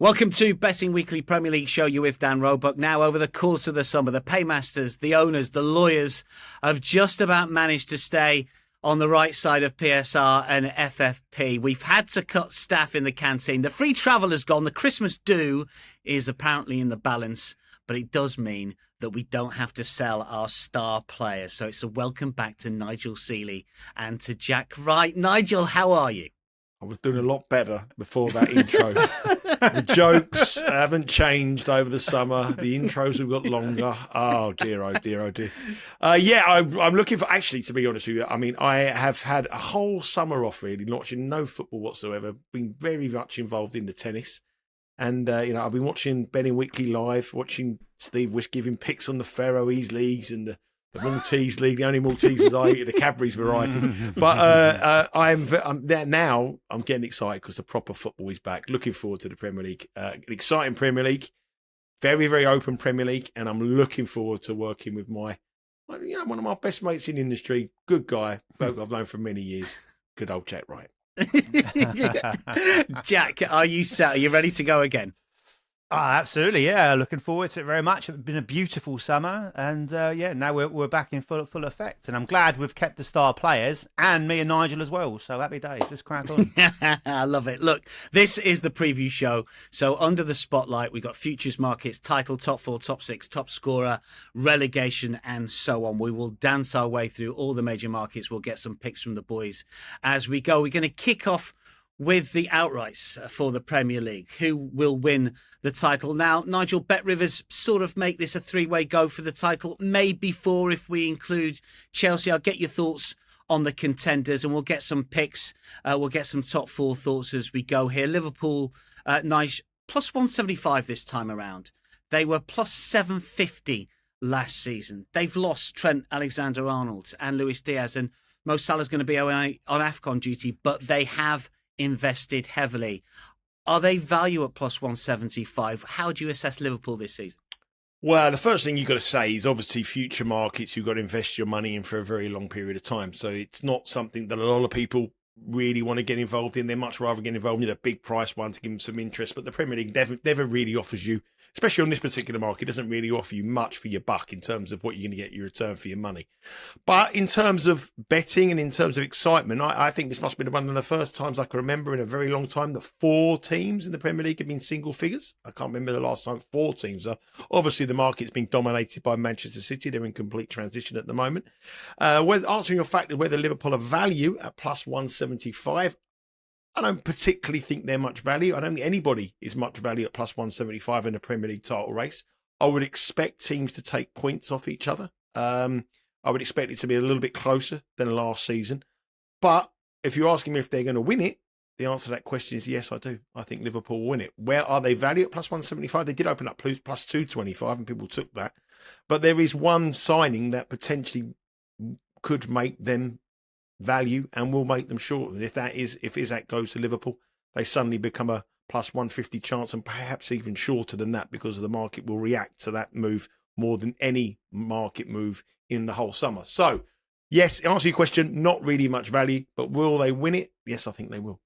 Welcome to Betting Weekly Premier League show. You're with Dan Roebuck. Now, over the course of the summer, the paymasters, the owners, the lawyers have just about managed to stay on the right side of PSR and FFP. We've had to cut staff in the canteen. The free travel has gone. The Christmas do is apparently in the balance, but it does mean that we don't have to sell our star players. So it's a welcome back to Nigel Seeley and to Jack Wright. Nigel, how are you? I was doing a lot better before that intro. The jokes haven't changed over the summer. The intros have got longer. Oh, dear, oh, dear, oh, dear. I'm looking for, actually, to be honest with you, I mean, I have had a whole summer off, really, watching no football whatsoever, been very much involved in the tennis. And, I've been watching Betting Weekly Live, watching Steve Wish giving picks on the Faroese Leagues and the Maltese League, the only Maltesers I eat are the Cadbury's variety. But I'm there now. I'm getting excited because the proper football is back. Looking forward to the Premier League. An exciting Premier League, very, very open Premier League, and I'm looking forward to working with one of my best mates in the industry. Good guy, bloke I've known for many years. Good old Jack Wright. Jack, are you set? Are you ready to go again? Oh, absolutely, yeah. Looking forward to it very much. It's been a beautiful summer, and now we're back in full effect. And I'm glad we've kept the star players and me and Nigel as well. So happy days. Let's crack on. I love it. Look, this is the preview show. So under the spotlight, we've got futures markets, title, top four, top six, top scorer, relegation, and so on. We will dance our way through all the major markets. We'll get some picks from the boys as we go. We're going to kick off with the outrights for the Premier League. Who will win the title? Now, Nigel, Bet Rivers sort of make this a three-way go for the title, maybe four if we include Chelsea. I'll get your thoughts on the contenders and we'll get some picks. We'll get some top four thoughts as we go here. Liverpool, Nigel, plus 175 this time around. They were plus 750 last season. They've lost Trent Alexander-Arnold and Luis Diaz, and Mo Salah's going to be away on AFCON duty, but they have invested heavily. Are they value at plus 175? How do you assess Liverpool this season? Well, the first thing you've got to say is obviously future markets, you've got to invest your money in for a very long period of time. So it's not something that a lot of people really want to get involved in. They much rather get involved in a big price one to give them some interest. But the Premier League never really offers you, especially on this particular market, doesn't really offer you much for your buck in terms of what you're going to get your return for your money. But in terms of betting and in terms of excitement, I think this must have been one of the first times I can remember in a very long time that four teams in the Premier League have been single figures. I can't remember the last time four teams are. Obviously, the market's been dominated by Manchester City. They're in complete transition at the moment. Answering your fact of whether Liverpool are value at plus 175, I don't particularly think they're much value. I don't think anybody is much value at plus 175 in the Premier League title race. I would expect teams to take points off each other. I would expect it to be a little bit closer than last season. But if you're asking me if they're going to win it, the answer to that question is yes, I do. I think Liverpool will win it. Where are they value at plus 175? They did open up plus 225 and people took that. But there is one signing that potentially could make them value and will make them short. And if Isak goes to Liverpool, they suddenly become a plus 150 chance and perhaps even shorter than that because the market will react to that move more than any market move in the whole summer. So, yes, answer your question, not really much value, but will they win it? Yes, I think they will.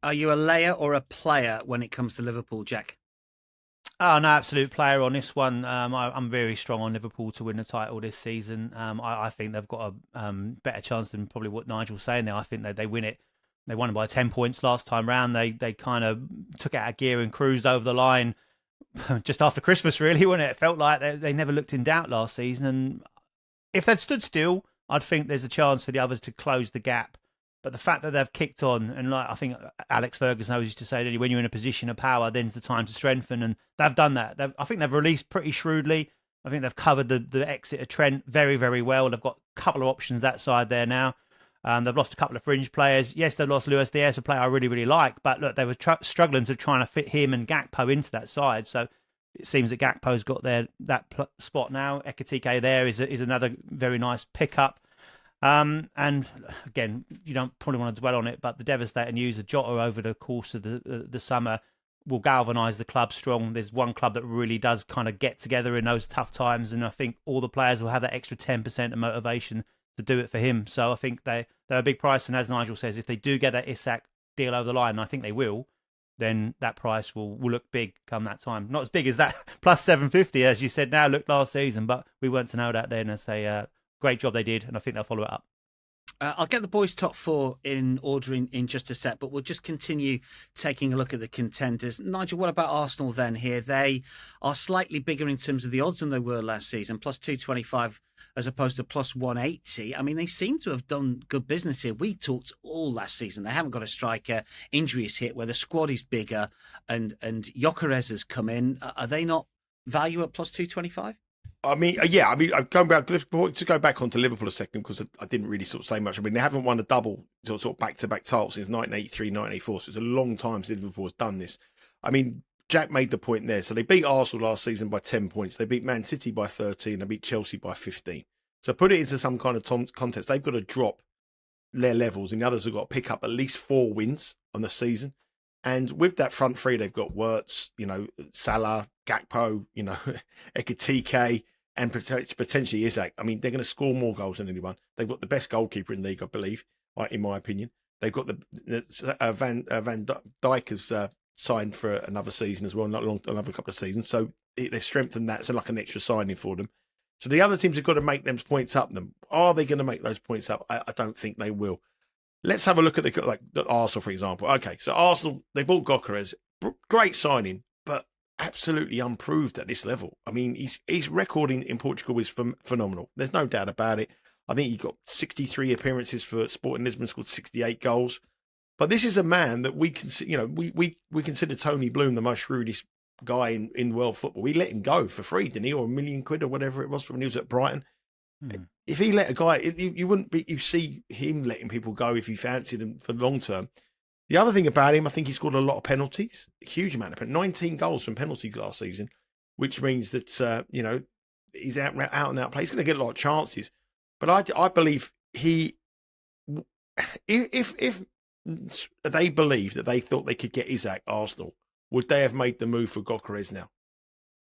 Are you a layer or a player when it comes to Liverpool, Jack? Oh, an absolute player on this one. I'm very strong on Liverpool to win the title this season. I think they've got a better chance than probably what Nigel's saying there. I think they win it. They won it by 10 points last time round. They kind of took it out of gear and cruised over the line just after Christmas, really, wasn't it? It felt like they never looked in doubt last season. And if they'd stood still, I'd think there's a chance for the others to close the gap. But the fact that they've kicked on, and like I think Alex Ferguson always used to say that when you're in a position of power, then's the time to strengthen, and they've done that. I think they've released pretty shrewdly. I think they've covered the exit of Trent very, very well. They've got a couple of options that side there now. They've lost a couple of fringe players. Yes, they've lost Luis Diaz, a player I really, really like, but look, they were struggling to try to fit him and Gakpo into that side. So it seems that Gakpo's got that spot now. Ekitike there is another very nice pickup. And again, you don't probably want to dwell on it, but the devastating news of Jota over the course of the summer will galvanise the club strong. There's one club that really does kind of get together in those tough times, and I think all the players will have that extra 10% of motivation to do it for him. So I think they're a big price, and as Nigel says, if they do get that Isak deal over the line, and I think they will, then that price will look big come that time. Not as big as that plus 750, as you said now, looked last season, but we weren't to know that then. I say great job they did, and I think they'll follow it up. I'll get the boys' top four in order in just a sec, but we'll just continue taking a look at the contenders. Nigel, what about Arsenal then here? They are slightly bigger in terms of the odds than they were last season, plus 225 as opposed to plus 180. I mean, they seem to have done good business here. We talked all last season. They haven't got a striker. Injuries hit where the squad is bigger and Gyökeres has come in. Are they not value at plus 225? I'm going back to go back onto Liverpool a second because I didn't really sort of say much. I mean, they haven't won a double sort of back-to-back title since 1983, 1984, so it's a long time since Liverpool has done this. I mean, Jack made the point there. So they beat Arsenal last season by 10 points. They beat Man City by 13. They beat Chelsea by 15. So put it into some kind of context. They've got to drop their levels, and the others have got to pick up at least 4 wins on the season. And with that front three, they've got Wirtz, Salah, Gakpo, Ekitike, and potentially Isak. I mean, they're going to score more goals than anyone. They've got the best goalkeeper in the league, I believe, in my opinion. They've got Van Dijk has signed for another season as well, another couple of seasons. So they've strengthened that. So like an extra signing for them. So the other teams have got to make them points up. Them are they going to make those points up? I don't think they will. Let's have a look at the Arsenal, for example. Okay, so Arsenal, they bought Gyökeres. Great signing, but absolutely unproved at this level. I mean, his record in Portugal is phenomenal. There's no doubt about it. I think he got 63 appearances for Sporting Lisbon, scored 68 goals. But this is a man that we consider Tony Bloom the most shrewdest guy in world football. We let him go for free, didn't he? Or £1 million or whatever it was from when he was at Brighton. If he let a guy, you see him letting people go if he fancied them for the long term. The other thing about him, I think he scored a lot of penalties, a huge amount of penalties, 19 goals from penalties last season, which means that, he's out and out play. He's going to get a lot of chances. But I believe if they believe that they thought they could get Isak, Arsenal, would they have made the move for Gyökeres now?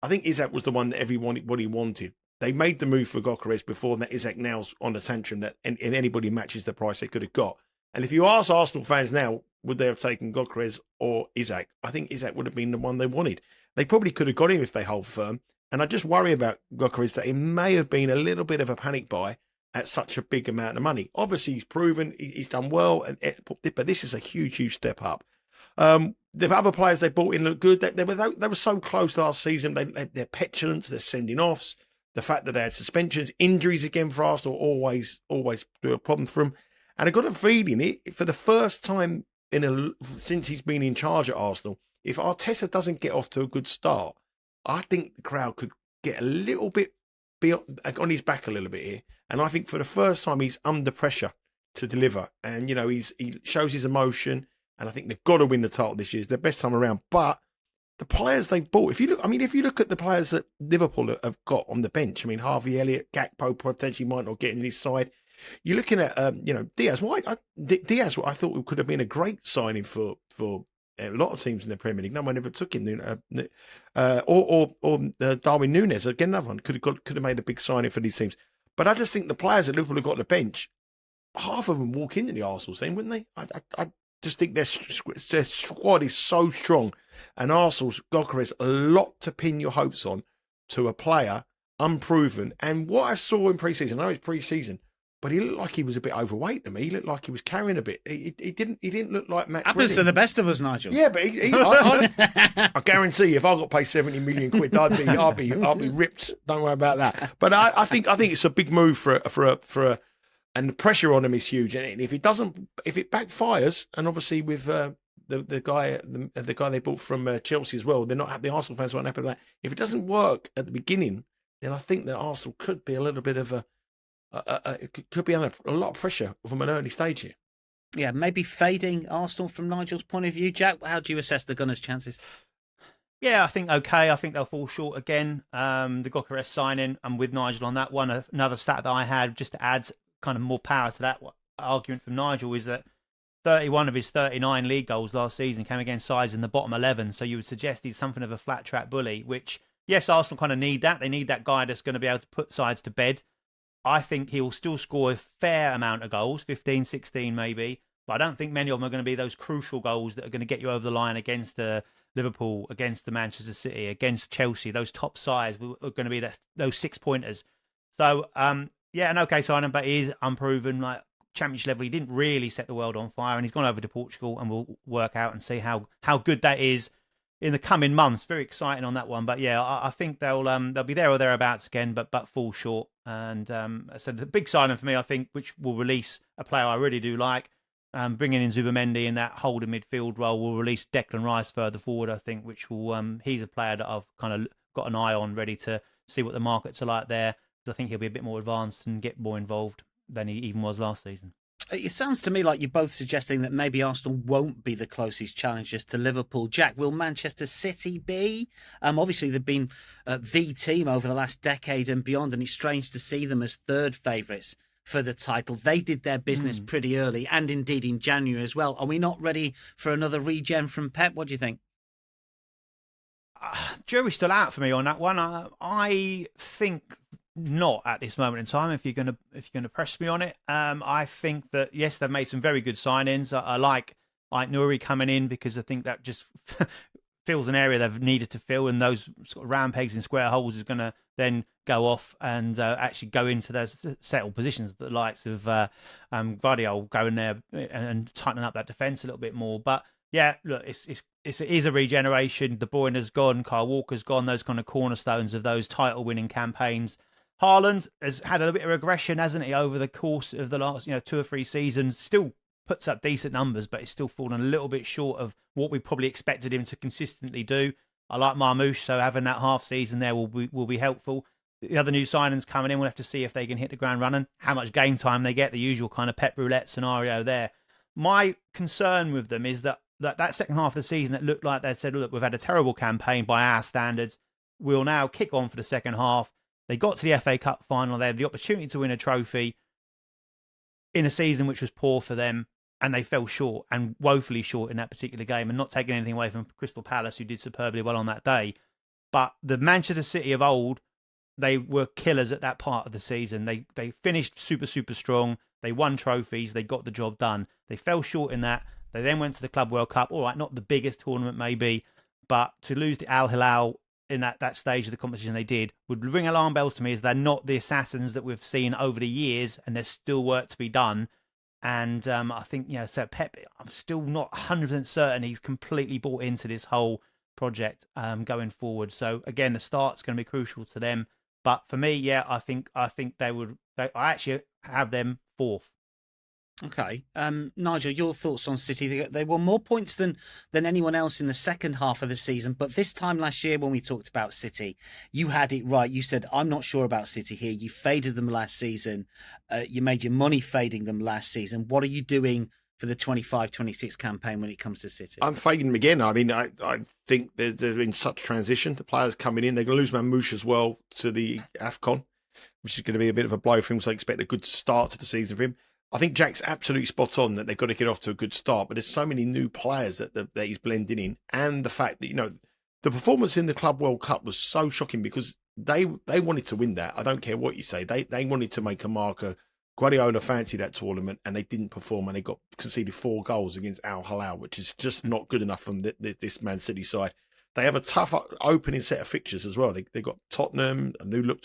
I think Isak was the one that everybody wanted. They made the move for Gyökeres before that. Isak now's on a tantrum that anybody matches the price they could have got. And if you ask Arsenal fans now, would they have taken Gyökeres or Isak? I think Isak would have been the one they wanted. They probably could have got him if they hold firm. And I just worry about Gyökeres that it may have been a little bit of a panic buy at such a big amount of money. Obviously, he's proven he's done well, but this is a huge, huge step up. The other players they brought in look good. They were so close last season. Their petulance, their sending offs, the fact that they had suspensions, injuries again for Arsenal always do a problem for them. And I got a feeling for the first time since he's been in charge at Arsenal, if Arteta doesn't get off to a good start, I think the crowd could get a little bit on his back a little bit here. And I think for the first time he's under pressure to deliver. And, he shows his emotion. And I think they've got to win the title this year. It's their best time around. But the players they've bought, if you look at the players that Liverpool have got on the bench, I mean, Harvey Elliott, Gakpo potentially might not get in his side. You're looking at, Diaz. Diaz, I thought could have been a great signing for a lot of teams in the Premier League. No one ever took him. Or Darwin Núñez, again, another one could have made a big signing for these teams. But I just think the players that Liverpool have got on the bench, half of them walk into the Arsenal team, wouldn't they? I just think their squad is so strong, and Arsenal's Gyökeres a lot to pin your hopes on to a player unproven. And what I saw in pre-season, I know it's pre-season, but he looked like he was a bit overweight to me. He looked like he was carrying a bit. He didn't look like Matt. Happens to the best of us, Nigel. Yeah, but I guarantee you, if I got paid 70 million quid, I'd be ripped. Don't worry about that. But I think it's a big move for and the pressure on him is huge. And if it backfires, and obviously with the guy they bought from Chelsea as well, the Arsenal fans weren't happy with that. If it doesn't work at the beginning, then I think that Arsenal could be a little bit of it could be under a lot of pressure from an early stage here. Yeah, maybe fading Arsenal from Nigel's point of view. Jack, how do you assess the Gunners' chances? Yeah, I think okay. I think they'll fall short again. The Gyökeres signing, I'm with Nigel on that one. Another stat that I had, just to add kind of more power to that argument from Nigel, is that 31 of his 39 league goals last season came against sides in the bottom 11. So you would suggest he's something of a flat track bully, which, yes, Arsenal kind of need that. They need that guy that's going to be able to put sides to bed. I think he'll still score a fair amount of goals, 15, 16 maybe, But I don't think many of them are going to be those crucial goals that are going to get you over the line against the Liverpool, against the Manchester City, against Chelsea. Those top sides are going to be those 6-pointers. So, yeah, an okay signing, but he is unproven. Like Championship level, he didn't really set the world on fire, and he's gone over to Portugal, and we'll work out and see how good that is in the coming months. Very exciting on that one. But yeah, I think they'll be there or thereabouts again, but fall short. And so the big signing for me, I think, which will release a player I really do like. Bringing in Zubamendi in that holding midfield role will release Declan Rice further forward, I think, which will he's a player that I've kind of got an eye on, ready to see what the markets are like there. I think he'll be a bit more advanced and get more involved than he even was last season. It sounds to me like you're both suggesting that maybe Arsenal won't be the closest challengers to Liverpool. Jack, will Manchester City be? Obviously, they've been the team over the last decade and beyond, and it's strange to see them as third favourites for the title. They did their business pretty early, and indeed in January as well. Are we not ready for another regen from Pep? What do you think? Jury's still out for me on that one. I think not at this moment in time. If you're gonna press me on it, I think that yes, they've made some very good signings. I like Nuri coming in because I think that just fills an area they've needed to fill, and those sort of round pegs in square holes is going to then go off and actually go into those settled positions. The likes of Guardiola going there and tightening up that defence a little bit more. But yeah, look, it is a regeneration. De Bruyne's gone, Kyle Walker's gone. Those kind of cornerstones of those title-winning campaigns. Haaland has had a little bit of regression, hasn't he, over the course of the last 2 or 3 seasons. Still puts up decent numbers, but it's still fallen a little bit short of what we probably expected him to consistently do. I like Marmoush, so having that half season there will be helpful. The other new signings coming in, we'll have to see if they can hit the ground running, how much game time they get, the usual kind of Pep roulette scenario there. My concern with them is that second half of the season, it looked like they'd said, look, we've had a terrible campaign by our standards. We'll now kick on for the second half. They got to the FA Cup final. They had the opportunity to win a trophy in a season which was poor for them, and they fell short, and woefully short in that particular game, and not taking anything away from Crystal Palace, who did superbly well on that day. But the Manchester City of old, they were killers at that part of the season. They finished super, super strong. They won trophies. They got the job done. They fell short in that. They then went to the Club World Cup. All right, not the biggest tournament maybe, but to lose to Al Hilal in that stage of the competition they did would ring alarm bells to me, as they're not the assassins that we've seen over the years, and there's still work to be done. And I think, so Pep, I'm still not 100% certain he's completely bought into this whole project going forward. So again, the start's going to be crucial to them. But for me, yeah, I think I actually have them fourth. Okay. Nigel, your thoughts on City? They won more points than anyone else in the second half of the season. But this time last year, when we talked about City, you had it right. You said, I'm not sure about City here. You faded them last season. You made your money fading them last season. What are you doing for the 25-26 campaign when it comes to City? I'm fading them again. I mean, I think they're in such transition. The players coming in. They're going to lose Mamouche as well to the AFCON, which is going to be a bit of a blow for him. So I expect a good start to the season for him. I think Jack's absolutely spot on that they've got to get off to a good start, but there's so many new players that he's blending in, and the fact that the performance in the Club World Cup was so shocking because they wanted to win that. I don't care what you say, they wanted to make a marker. Guardiola fancied that tournament, and they didn't perform, and they got conceded 4 goals against Al Hilal, which is just not good enough from this Man City side. They have a tough opening set of fixtures as well. They got Tottenham, a new look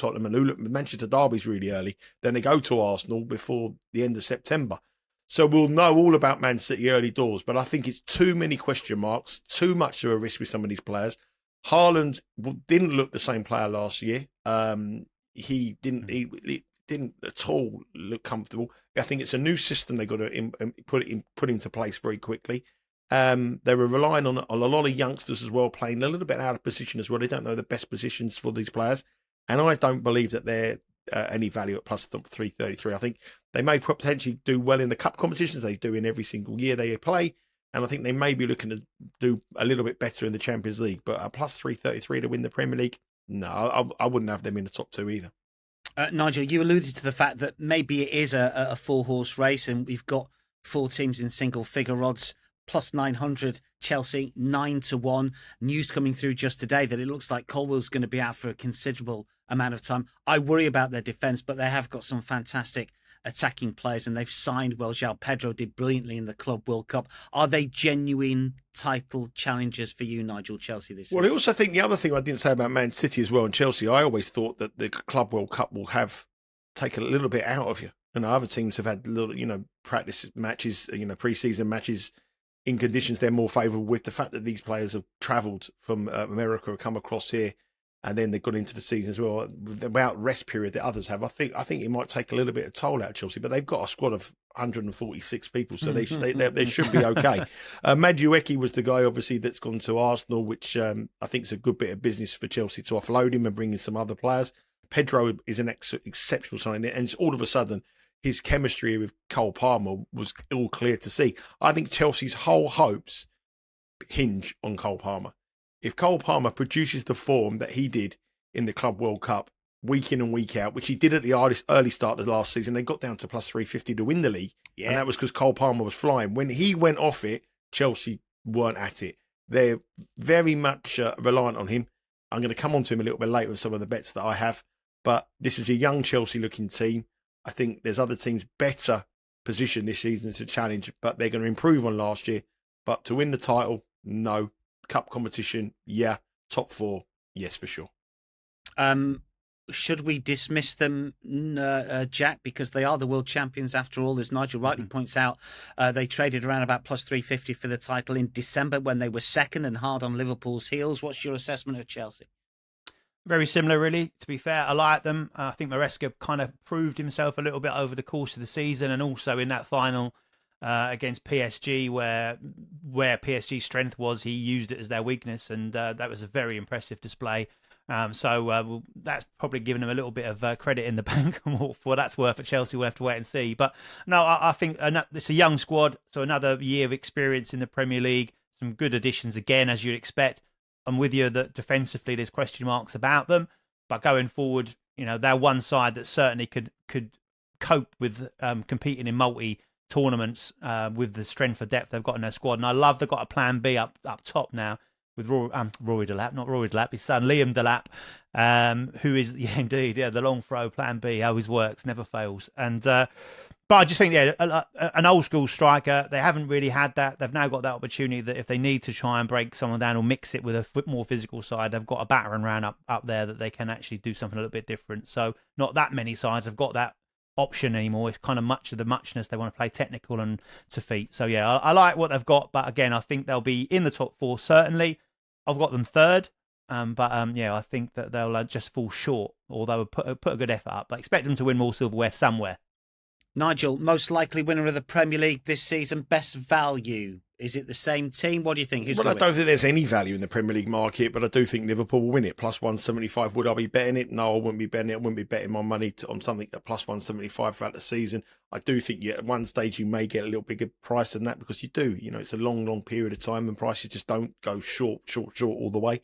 Manchester derby's really early. Then they go to Arsenal before the end of September. So we'll know all about Man City early doors. But I think it's too many question marks, too much of a risk with some of these players. Haaland didn't look the same player last year. He didn't at all look comfortable. I think it's a new system they've got to put into place very quickly. They were relying on a lot of youngsters as well, playing a little bit out of position as well. They don't know the best positions for these players. And I don't believe that they're any value at plus 333. I think they may potentially do well in the cup competitions they do in every single year they play. And I think they may be looking to do a little bit better in the Champions League. But a plus 333 to win the Premier League, no, I wouldn't have them in the top 2 either. Nigel, you alluded to the fact that maybe it is a 4-horse race, and we've got 4 teams in single-figure odds. Plus 900, Chelsea 9-1. News coming through just today that it looks like Colwell's going to be out for a considerable amount of time. I worry about their defence, but they have got some fantastic attacking players, and they've signed well. João Pedro did brilliantly in the Club World Cup. Are they genuine title challengers for you, Nigel, Chelsea, this season? Well, I also think the other thing I didn't say about Man City as well and Chelsea, I always thought that the Club World Cup will have taken a little bit out of you. And other teams have had little, practice matches, pre-season matches in conditions they're more favourable with. The fact that these players have travelled from America, have come across here, and then they've got into the season as well, without rest period that others have. I think it might take a little bit of toll out of Chelsea, but they've got a squad of 146 people, so they should be okay. Madueke was the guy, obviously, that's gone to Arsenal, which I think is a good bit of business for Chelsea to offload him and bring in some other players. Pedro is an exceptional signing, and all of a sudden, his chemistry with Cole Palmer was all clear to see. I think Chelsea's whole hopes hinge on Cole Palmer. If Cole Palmer produces the form that he did in the Club World Cup week in and week out, which he did at the early start of the last season, they got down to plus 350 to win the league. Yeah. And that was because Cole Palmer was flying. When he went off it, Chelsea weren't at it. They're very much reliant on him. I'm going to come on to him a little bit later with some of the bets that I have. But this is a young Chelsea-looking team. I think there's other teams better positioned this season to challenge, but they're going to improve on last year. But to win the title, no. Cup competition, yeah. Top 4, yes, for sure. Should we dismiss them, Jack, because they are the world champions after all? As Nigel rightly points out, they traded around about plus 350 for the title in December when they were second and hard on Liverpool's heels. What's your assessment of Chelsea? Very similar, really, to be fair. I like them. I think Maresca kind of proved himself a little bit over the course of the season, and also in that final against PSG, where PSG's strength was, he used it as their weakness, and that was a very impressive display. So that's probably given him a little bit of credit in the bank. For that's worth at Chelsea, we'll have to wait and see. But no, I think it's a young squad, so another year of experience in the Premier League, some good additions again, as you'd expect. I'm with you that defensively there's question marks about them, but going forward, they're one side that certainly could cope with competing in multi-tournaments with the strength of depth they've got in their squad. And I love they've got a plan B up top now with Rory Delap, not Rory Delap, his son Liam Delap, who is, the long throw plan B, always works, never fails. And but I just think, an old school striker, they haven't really had that. They've now got that opportunity that if they need to try and break someone down or mix it with a more physical side, they've got a battering ram up there that they can actually do something a little bit different. So not that many sides have got that option anymore. It's kind of much of the muchness. They want to play technical and to feet. So I like what they've got, but again, I think they'll be in the top 4 certainly. I've got them third, but I think that they'll just fall short, although put a good effort up. But expect them to win more silverware somewhere. Nigel, most likely winner of the Premier League this season, best value. Is it the same team? What do you think? I don't think there's any value in the Premier League market, but I do think Liverpool will win it. Plus 175. Would I be betting it? No, I wouldn't be betting it. I wouldn't be betting my money on something at plus 175 throughout the season. I do think at one stage you may get a little bigger price than that because you do. It's a long, long period of time and prices just don't go short all the way.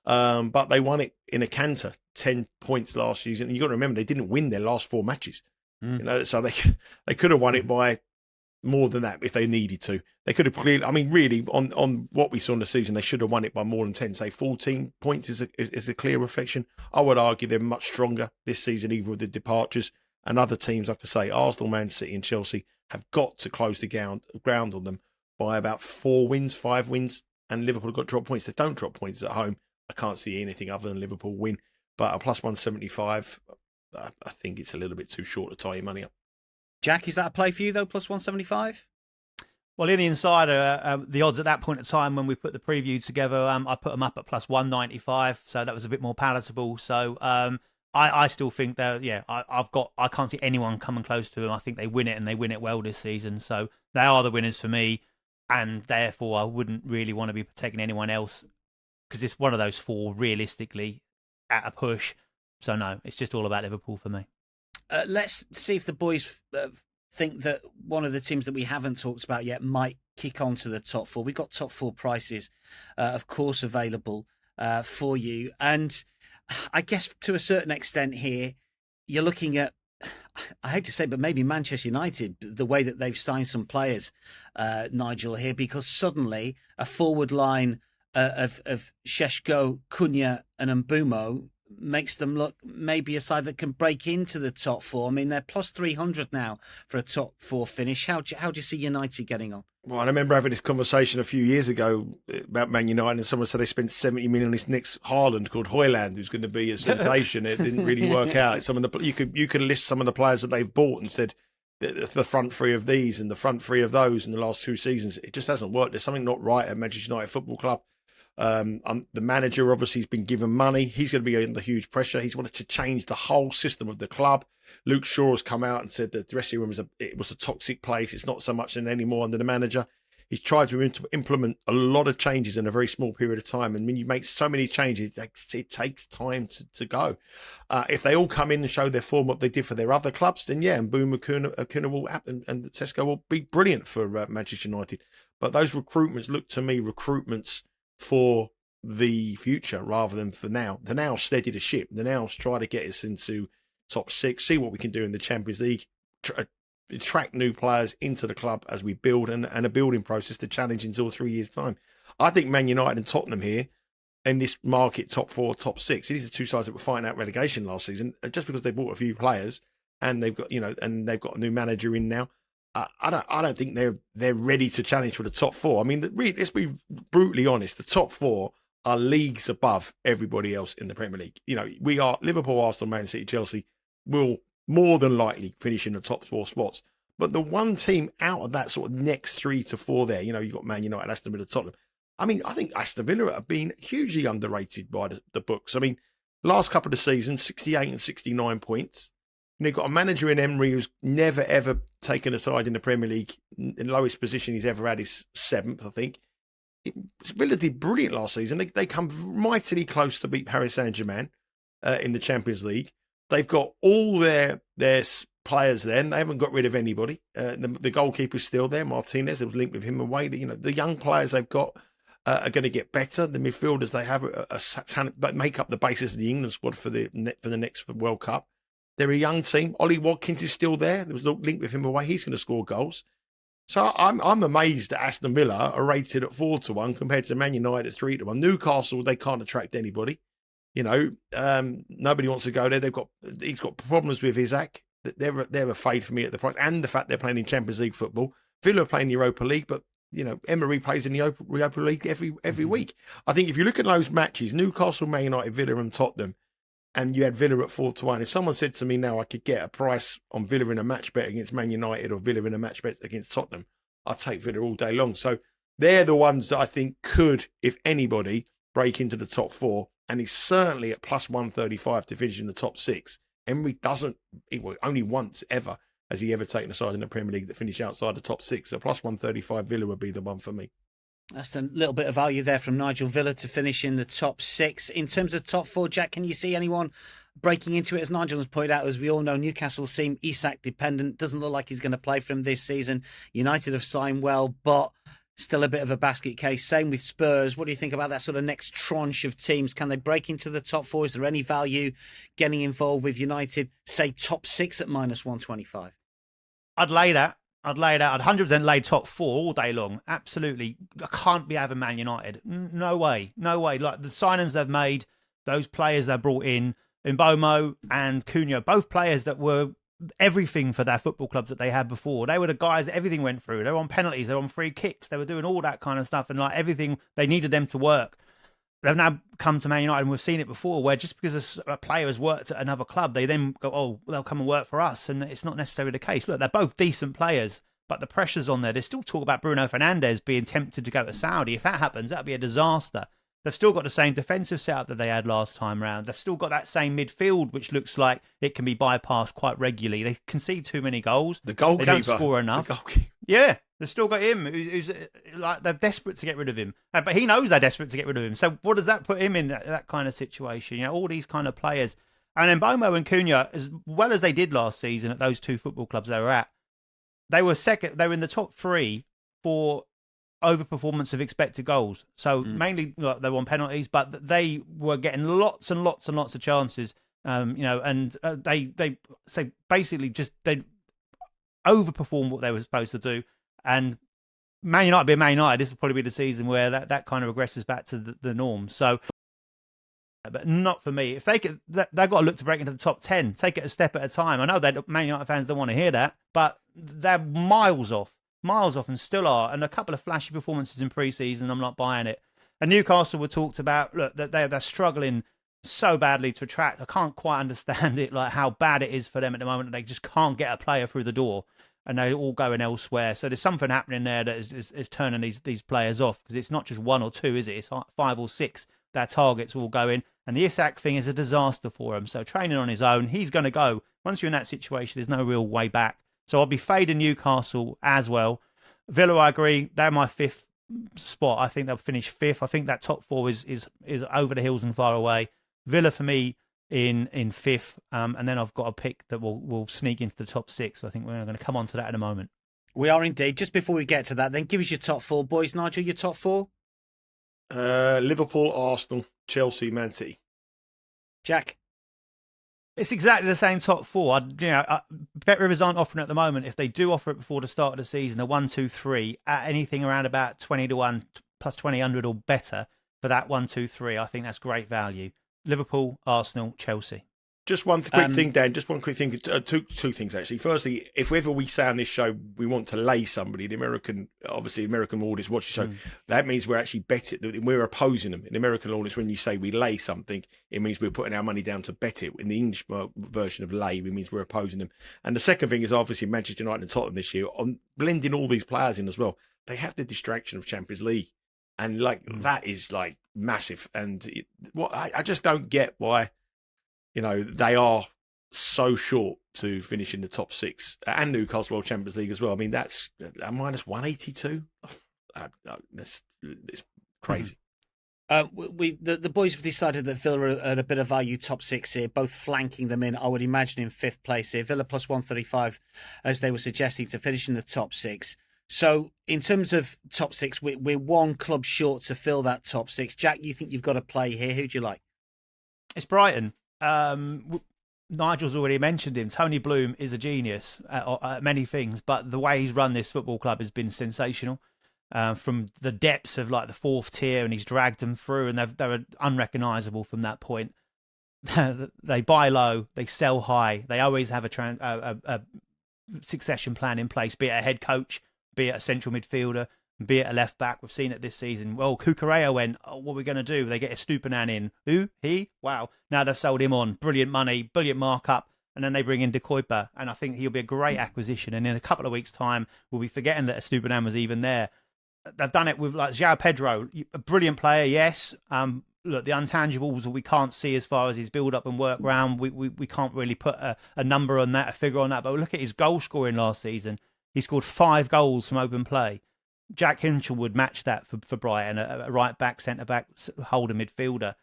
But they won it in a canter, 10 points last season. And you've got to remember, they didn't win their last 4 matches. So they could have won it by more than that if they needed to. They could have clearly, really, on what we saw in the season, they should have won it by more than 10. Say 14 points is a clear reflection. I would argue they're much stronger this season, even with the departures. And other teams, like I say, Arsenal, Man City and Chelsea have got to close the ground on them by about 4 wins, 5 wins. And Liverpool have got drop points. They don't drop points at home. I can't see anything other than Liverpool win. But a plus 175... I think it's a little bit too short to tie your money up. Jack, is that a play for you, though, plus 175? Well, in the insider, the odds at that point in time when we put the preview together, I put them up at plus 195, so that was a bit more palatable. So I still think that, I can't see anyone coming close to them. I think they win it, and they win it well this season. So they are the winners for me, and therefore I wouldn't really want to be taking anyone else because it's one of those 4 realistically at a push. So no, it's just all about Liverpool for me. Let's see if the boys think that one of the teams that we haven't talked about yet might kick on to the top 4. We've got top 4 prices, of course, available for you. And I guess to a certain extent here, you're looking at, I hate to say, but maybe Manchester United, the way that they've signed some players, Nigel, here, because suddenly a forward line of Šeško, Cunha and Mbumo makes them look maybe a side that can break into the top four. I mean, they're plus 300 now for a top four finish. How do you see United getting on? Well, I remember having this conversation a few years ago about Man United, and someone said they spent 70 million on this next Haaland called Højlund, who's going to be a sensation. It didn't really work out. Some of the you could list some of the players that they've bought and said the front three of these and the front three of those in the last 2 seasons. It just hasn't worked. There's something not right at Manchester United Football Club. The manager obviously has been given money. He's going to be under huge pressure. He's wanted to change the whole system of the club. Luke Shaw has come out and said that the dressing room was a toxic place. It's not so much anymore under the manager. He's tried to implement a lot of changes in a very small period of time. And when you make so many changes, it takes time to go. If they all come in and show their form, what they did for their other clubs, then yeah, and boom, Acuna will happen, and Tesco will be brilliant for Manchester United. But those recruitments look to me recruitments for the future rather than for now. The now steady the ship. The now's try to get us into top 6, see what we can do in the Champions League, attract new players into the club as we build, and a building process to challenge in 2 or 3 years' time. I think Man United and Tottenham here in this market, top 4, top 6. These are 2 sides that were fighting out relegation last season, just because they bought a few players and they've got and they've got a new manager in now. I don't think they're ready to challenge for the top 4. I mean, let's be brutally honest. The top 4 are leagues above everybody else in the Premier League. We are Liverpool, Arsenal, Man City, Chelsea will more than likely finish in the top 4 spots. But the one team out of that sort of next 3 to 4 there, you've got Man United, Aston Villa, Tottenham. I mean, I think Aston Villa have been hugely underrated by the books. I mean, last couple of seasons, 68 and 69 points. You've got a manager in Emery who's never, ever taken a side in the Premier League. The lowest position he's ever had is 7th, I think. Villa did brilliant last season. They come mightily close to beat Paris Saint-Germain in the Champions League. They've got all their players there, and they haven't got rid of anybody. The goalkeeper's still there, Martinez. There was linked with him away. The young players they've got are going to get better. The midfielders they have a talent, but make up the basis of the England squad for the next World Cup. They're a young team. Ollie Watkins is still there. There was a link with him away. He's going to score goals. So I'm amazed that Aston Villa are rated at 4-1 compared to Man United at 3-1. Newcastle, they can't attract anybody. Nobody wants to go there. He's got problems with Isaac. They're a fade for me at the price, and the fact they're playing in Champions League football. Villa are playing Europa League, but Emery plays in the Europa League every week. I think if you look at those matches, Newcastle, Man United, Villa, and Tottenham, and you had Villa at 4-1. If someone said to me now I could get a price on Villa in a match bet against Man United or Villa in a match bet against Tottenham, I'd take Villa all day long. So they're the ones that I think could, if anybody, break into the top 4. And he's certainly at plus 135 to finish in the top 6. Emery only once ever has he ever taken a side in the Premier League that finished outside the top 6. So plus 135 Villa would be the one for me. That's a little bit of value there from Nigel Villa to finish in the top 6. In terms of top 4, Jack, can you see anyone breaking into it? As Nigel has pointed out, as we all know, Newcastle seem Isak dependent. Doesn't look like he's going to play for him this season. United have signed well, but still a bit of a basket case. Same with Spurs. What do you think about that sort of next tranche of teams? Can they break into the top 4? Is there any value getting involved with United, say top 6 at minus 125? I'd lay that. I'd 100% lay top 4 all day long. Absolutely. I can't be having Man United. No way. Like the signings they've made, those players they brought in, Mbomo and Cunha, both players that were everything for their football clubs that they had before. They were the guys that everything went through. They were on penalties, they were on free kicks, they were doing all that kind of stuff, and like everything, they needed them to work. They've now come to Man United, and we've seen it before, where just because a player has worked at another club, they then go, oh, they'll come and work for us, and it's not necessarily the case. Look, they're both decent players, but the pressure's on there. There's still talk about Bruno Fernandes being tempted to go to Saudi. If that happens, that'd be a disaster. They've still got the same defensive setup that they had last time round. They've still got that same midfield, which looks like it can be bypassed quite regularly. They concede too many goals. The goalkeeper. They don't score enough. Yeah, they've still got him, who's like they're desperate to get rid of him. But he knows they're desperate to get rid of him. So what does that put him in, that kind of situation? All these kind of players. And then Mbomo and Cunha, as well as they did last season at those 2 football clubs they were at, they were second. They were in the top 3 for overperformance of expected goals. So mainly they were on penalties, but they were getting lots and lots and lots of chances. They say basically just they overperformed what they were supposed to do. And Man United being Man United, this will probably be the season where that kind of regresses back to the norm. So but not for me. If they've got to look to break into the top 10, take it a step at a time. I know that Man United fans don't want to hear that, but they're miles off and still are. And a couple of flashy performances in pre-season, I'm not buying it. And Newcastle were talked about, look, that they're struggling so badly to attract. I can't quite understand it, like how bad it is for them at the moment. They just can't get a player through the door and they're all going elsewhere. So there's something happening there that is turning these players off, because it's not just one or two, is it? It's 5 or 6 their targets all going. And the Isak thing is a disaster for him. So training on his own, he's going to go. Once you're in that situation, there's no real way back. So I'll be fading Newcastle as well. Villa, I agree. They're my 5th spot. I think they'll finish 5th. I think that top 4 is over the hills and far away. Villa for me in 5th. And then I've got a pick that will sneak into the top 6. So I think we're going to come on to that in a moment. We are indeed. Just before we get to that, then give us your top 4, boys. Nigel, your top 4? Liverpool, Arsenal, Chelsea, Man City. Jack? It's exactly the same top 4. Bet Rivers aren't offering at the moment. If they do offer it before the start of the season, a 1, 2, 3 at anything around about 20 to 1 plus 2000 or better for that 1, 2, 3, I think that's great value. Liverpool, Arsenal, Chelsea. Just one quick thing, Dan. Just one quick thing. Two things, actually. Firstly, if ever we say on this show we want to lay somebody, the American audience watch the show, that means we're actually betting, we're opposing them. In the American audience, when you say we lay something, it means we're putting our money down to bet it. In the English version of lay, it means we're opposing them. And the second thing is obviously Manchester United and Tottenham this year, on blending all these players in as well. They have the distraction of Champions League. And that is massive. And I just don't get why, they are so short to finish in the top 6, and Newcastle World Champions League as well. I mean, that's a minus 182. It's crazy. The boys have decided that Villa are at a bit of value top 6 here, both flanking them in, I would imagine, in 5th place here. Villa plus 135, as they were suggesting, to finish in the top 6. So in terms of top 6, we're one club short to fill that top 6. Jack, you think you've got a play here? Who do you like? It's Brighton. Nigel's already mentioned him. Tony Bloom is a genius at many things, but the way he's run this football club has been sensational. From the depths of the 4th tier, and he's dragged them through, and they're unrecognisable from that point. They buy low, they sell high. They always have a succession plan in place, be it a head coach, be it a central midfielder, be it a left back. We've seen it this season. Well, Cucurella went, what are we going to do? They get a Stupinan in. Who? He? Wow. Now they've sold him on. Brilliant money, brilliant markup. And then they bring in De Kuyper. And I think he'll be a great acquisition. And in a couple of weeks' time, we'll be forgetting that a Stupinan was even there. They've done it with João Pedro. A brilliant player, yes. Look, the intangibles we can't see as far as his build-up and work round. We can't really put a number on that, a figure on that. But look at his goal scoring last season. He scored 5 goals from open play. Jack Hinchell would match that for Brighton, a right-back, centre-back, holder midfielder.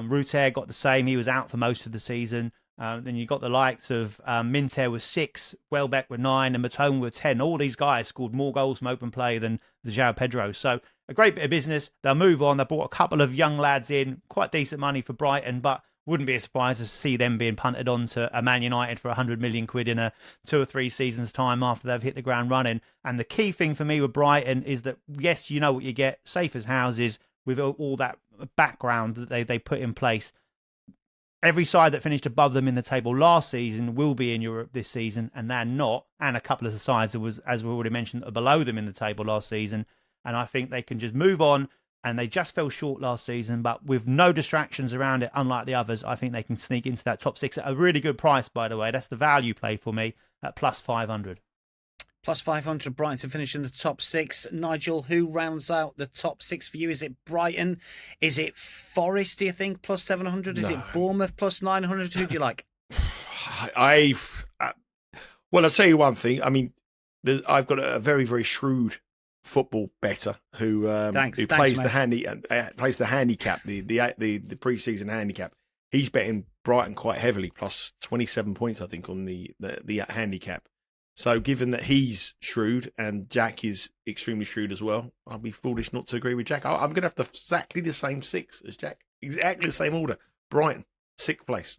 Ruter got the same. He was out for most of the season. Then you got the likes of Minter with 6, Welbeck with 9, and Matone with 10. All these guys scored more goals from open play than the João Pedro. So a great bit of business. They'll move on. They brought a couple of young lads in, quite decent money for Brighton, but wouldn't be surprised to see them being punted on to a Man United for 100 million quid in a 2 or 3 seasons' time after they've hit the ground running. And the key thing for me with Brighton is that, yes, you know what you get, safe as houses, with all that background that they put in place. Every side that finished above them in the table last season will be in Europe this season, and they're not. And a couple of the sides that was, as we already mentioned, are below them in the table last season. And I think they can just move on. And they just fell short last season, but with no distractions around it, unlike the others, I think they can sneak into that top 6 at a really good price, by the way. That's the value play for me at plus 500. Plus 500, Brighton to finish in the top 6. Nigel, who rounds out the top 6 for you? Is it Brighton? Is it Forest, do you think, plus 700? Is it Bournemouth plus 900? Who do you like? Well, I'll tell you one thing. I mean, I've got a very, very shrewd football bettor who plays the handicap, the pre-season handicap. He's betting Brighton quite heavily, plus 27 points, I think, on the handicap. So given that he's shrewd and Jack is extremely shrewd as well, I'll be foolish not to agree with Jack. I'm going to have exactly the same 6 as Jack. Exactly the same order. Brighton, 6th place.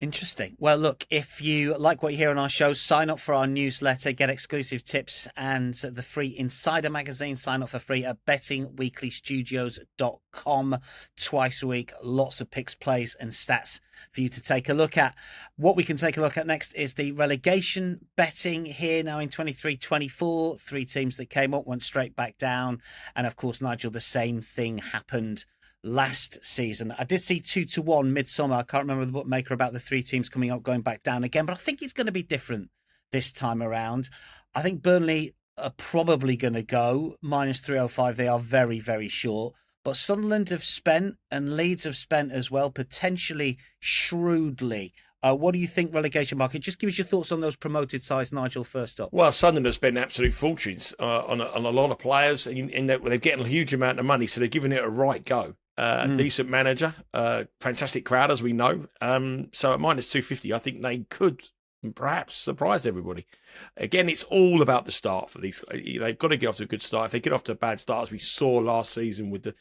Interesting. Well, look, if you like what you hear on our show, sign up for our newsletter, get exclusive tips and the free Insider magazine. Sign up for free at bettingweeklystudios.com twice a week. Lots of picks, plays and stats for you to take a look at. What we can take a look at next is the relegation betting here now in 23-24. 3 teams that came up, went straight back down. And of course, Nigel, the same thing happened last season. I did see 2-1 midsummer. I can't remember the bookmaker about the 3 teams coming up, going back down again, but I think it's going to be different this time around. I think Burnley are probably going to go -305. They are very, very short. But Sunderland have spent and Leeds have spent as well, potentially shrewdly. What do you think relegation market? Just give us your thoughts on those promoted sides, Nigel, first up. Well, Sunderland have spent absolute fortunes on a lot of players, in that they're getting a huge amount of money, so they're giving it a right go. Decent manager, fantastic crowd, as we know. So at -250, I think they could perhaps surprise everybody. Again, it's all about the start for these. They've got to get off to a good start. If they get off to a bad start, as we saw last season with the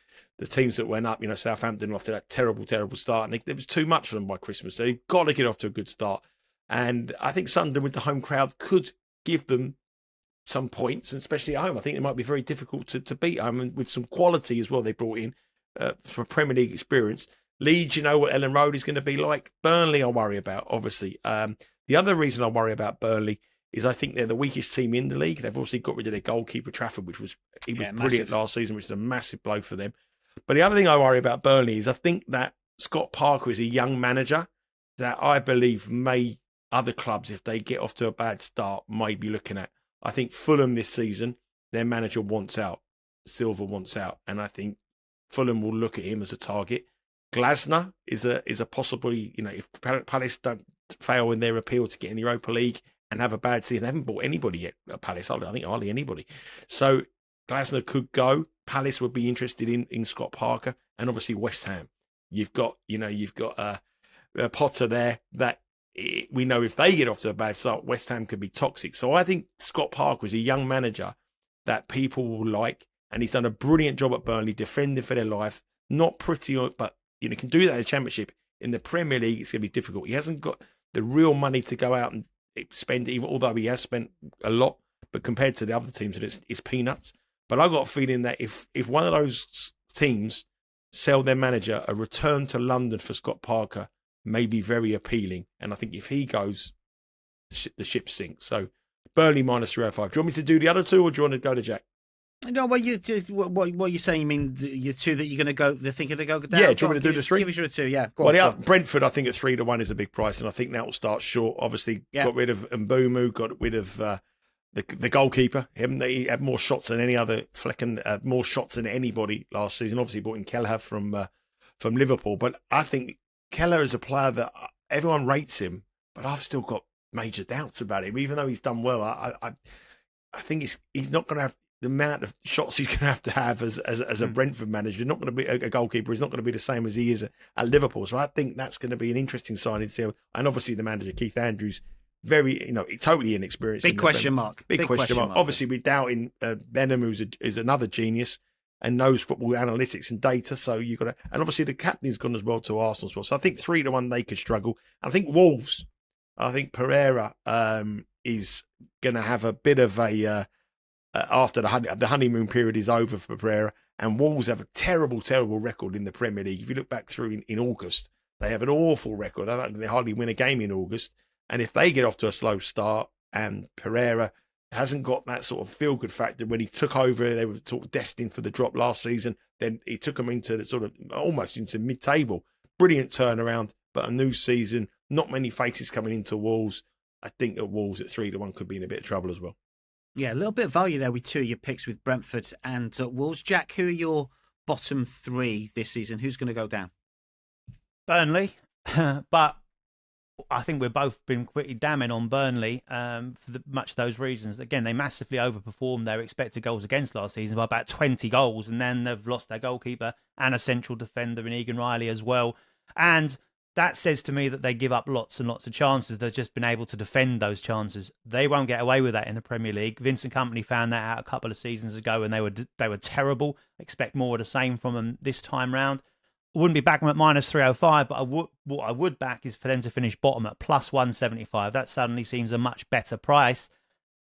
teams that went up, Southampton off to that terrible start, and it was too much for them by Christmas. So they've got to get off to a good start. And I think Sunderland with the home crowd could give them some points, and especially at home. I think it might be very difficult to beat home, and with some quality as well they brought in from Premier League experience. Leeds, you know what Ellen Road is going to be like. Burnley I worry about, obviously. The other reason I worry about Burnley is I think they're the weakest team in the league. They've obviously got rid of their goalkeeper, Trafford, he was brilliant last season, which is a massive blow for them. But the other thing I worry about Burnley is I think that Scott Parker is a young manager that I believe other clubs, if they get off to a bad start, may be looking at. I think Fulham this season, their manager wants out. Silva wants out. And I think Fulham will look at him as a target. Glasner is a possibly, if Palace don't fail in their appeal to get in the Europa League and have a bad season, they haven't bought anybody yet at Palace. I think hardly anybody. So Glasner could go. Palace would be interested in Scott Parker, and obviously West Ham. You've got Potter there that we know if they get off to a bad start, West Ham could be toxic. So I think Scott Parker is a young manager that people will like, and he's done a brilliant job at Burnley, defending for their life. Not pretty, but can do that in the Championship. In the Premier League, it's going to be difficult. He hasn't got the real money to go out and spend, even although he has spent a lot. But compared to the other teams, it's peanuts. But I've got a feeling that if one of those teams sell their manager, a return to London for Scott Parker may be very appealing. And I think if he goes, the ship sinks. So Burnley -305. Do you want me to do the other two, or do you want to go to Jack? No, what you're saying? You mean your 2 that you're going to go? They're thinking to go down. Yeah, do you want me to do the 3? Give us your 2. Yeah. Go on. Brentford, I think at 3-1 is a big price, and I think that will start short. Obviously, got rid of Mbumu, got rid of the goalkeeper. He had more shots than any other. Flecken had more shots than anybody last season. Obviously, brought in Kelleher from Liverpool, but I think Kelleher is a player that everyone rates him, but I've still got major doubts about him. Even though he's done well, I think he's not going to have the amount of shots he's going to have as a Brentford manager. He's not going to be a goalkeeper. He's not going to be the same as he is at Liverpool. So I think that's going to be an interesting signing to see. And obviously the manager, Keith Andrews, very, totally inexperienced. Big question mark. Big question mark. Obviously we're doubting Benham, is another genius and knows football analytics and data. So you've got to, and obviously the captain's gone as well to Arsenal as well. So I think 3-1 they could struggle. And I think Wolves, I think Pereira is going to have a bit of a after the honeymoon period is over for Pereira, and Wolves have a terrible record in the Premier League. If you look back through in August, they have an awful record. They hardly win a game in August. And if they get off to a slow start, and Pereira hasn't got that sort of feel-good factor, when he took over, they were sort of destined for the drop last season. Then he took them into the sort of almost into mid-table. Brilliant turnaround, but a new season, not many faces coming into Wolves. I think that Wolves at 3-1 could be in a bit of trouble as well. Yeah, a little bit of value there with 2 of your picks with Brentford and Wolves. Jack, who are your bottom 3 this season? Who's going to go down? Burnley, but I think we've both been pretty damning on Burnley for much of those reasons. Again, they massively overperformed their expected goals against last season by about 20 goals, and then they've lost their goalkeeper and a central defender in Egan Riley as well. And that says to me that they give up lots and lots of chances. They've just been able to defend those chances. They won't get away with that in the Premier League. Vincent Kompany found that out a couple of seasons ago, and they were terrible. Expect more of the same from them this time round. wouldn't be backing them at minus 305, but what I would back is for them to finish bottom at plus 175. That suddenly seems a much better price,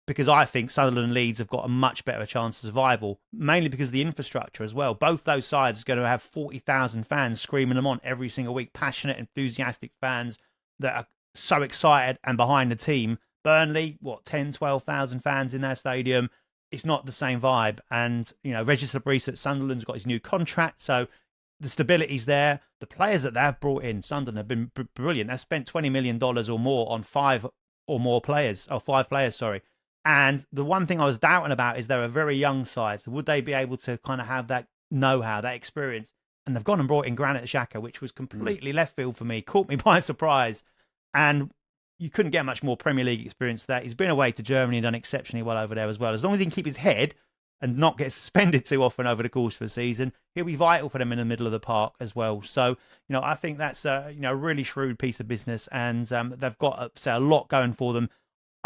because I think Sunderland and Leeds have got a much better chance of survival, mainly because of the infrastructure as well. Both those sides are going to have 40,000 fans screaming them on every single week, passionate, enthusiastic fans that are so excited and behind the team. Burnley, 10, 12,000 fans in their stadium. It's not the same vibe. And, Regis Labrice at Sunderland's got his new contract, so the stability's there. The players that they've brought in, Sunderland, have been brilliant. They've spent $20 million or more on five players. And the one thing I was doubting about is they're a very young side. So would they be able to kind of have that know-how, that experience? And they've gone and brought in Granit Xhaka, which was completely left field for me. Caught me by surprise. And you couldn't get much more Premier League experience than that. He's been away to Germany and done exceptionally well over there as well. As long as he can keep his head and not get suspended too often over the course of the season, he'll be vital for them in the middle of the park as well. So, I think that's a really shrewd piece of business, and they've got a lot going for them.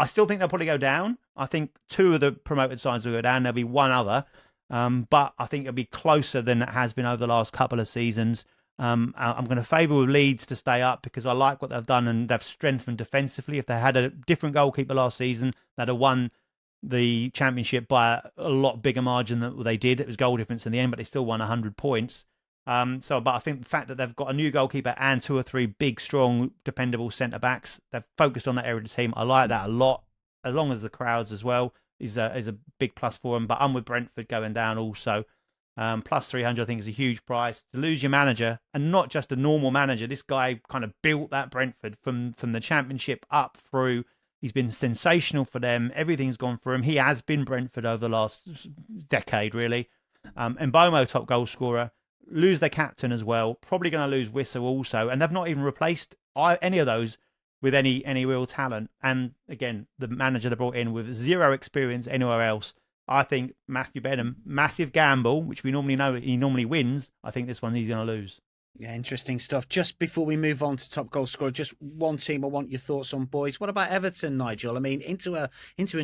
I still think they'll probably go down. I think two of the promoted sides will go down. There'll be one other, but I think it'll be closer than it has been over the last couple of seasons. I'm going to favour with Leeds to stay up because I like what they've done and they've strengthened defensively. If they had a different goalkeeper last season, they'd have won the championship by a lot bigger margin than they did. It was goal difference in the end, but they still won 100 points. But I think the fact that they've got a new goalkeeper and two or three big, strong, dependable centre-backs, they've focused on that area of the team. I like that a lot, as long as the crowds as well is a big plus for them. But I'm with Brentford going down also. Plus 300, I think, is a huge price. To lose your manager, and not just a normal manager, this guy kind of built that Brentford from the championship up through. He's been sensational for them. Everything's gone for him. He has been Brentford over the last decade, really. Mbomo, top goal scorer. Lose their captain as well. Probably going to lose Wissa also. And they've not even replaced any of those with any real talent. And again, the manager they brought in with zero experience anywhere else. I think Matthew Benham, massive gamble, which we normally know he normally wins. I think this one he's going to lose. Yeah, interesting stuff. Just before we move on to top goal scorer, just one team I want your thoughts on, boys. What about Everton, Nigel? I mean, into a